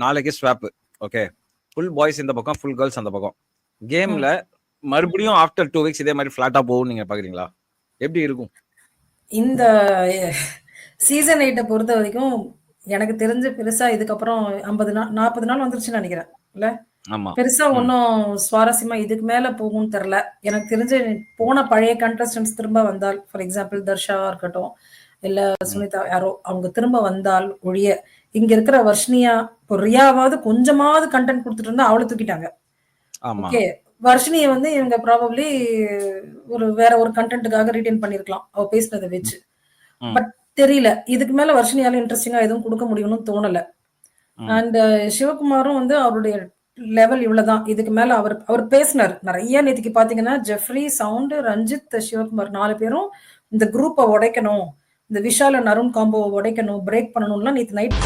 நாளைக்கு swap. Okay, full boys இந்த பக்கம், ஃபுல் கேர்ள்ஸ் அந்த பக்கம். கேம்ல மறுபடியும் ஆஃப்டர் 2 வீக்ஸ் இதே மாதிரி ஃபிளாட்டா போகும் நீங்க பாக்குறீங்களா? எப்படி இருக்கும் இந்த சீசன் 8 பொறுத்த வரைக்கும் எனக்கு தெரிஞ்சு பெருசா இதுக்கப்புறம் 50 நாள் 40 நாள் வந்துருச்சுன்னு நினைக்கிறேன் இல்ல. பெருசா ஒன்னும் சுவாரஸ்யமா இதுக்கு மேல போகும்னு தெரியல. எனக்கு தெரிஞ்சு போன பழைய கண்டஸ்டன்ஸ் திரும்ப வந்தால், ஃபார் எக்ஸாம்பிள் தர்ஷா இருக்கட்டும், இல்ல சுனிதா யாரோ அவங்க திரும்ப வந்தால் ஒழிய, இங்க இருக்கிற வர்ஷினியா இப்போ ரியாவாவது கொஞ்சமாவது கண்டென்ட் கொடுத்துட்டு இருந்தா அவளை தூக்கிட்டாங்க. ஓகே, வர்ஷினியை வந்து இவங்க ப்ராபப்ளி வேற ஒரு கண்டென்ட்டுக்காக ரீடைன் பண்ணிருக்கலாம் அவ பேசினதை வச்சு. பட் தெரியல, இதுக்கு மேல வர்ஷினியால இன்ட்ரெஸ்டிங்கா எதுவும் கொடுக்க முடியும்னு தோணல. அண்ட் சிவகுமாரும் வந்து அவருடைய லெவல் இவ்வளவுதான். இதுக்கு மேல அவர் பேசினார் நிறைய. நேற்றுக்கு பாத்தீங்கன்னா ஜெஃப்ரி, சவுண்ட், ரஞ்சித், சிவகுமார் 4 பேரும் இந்த குரூப்பை உடைக்கணும், இந்த விஷால நருண் காம்போ உடைக்கணும், பிரேக் பண்ணணும்லாம் நேற்று நைட்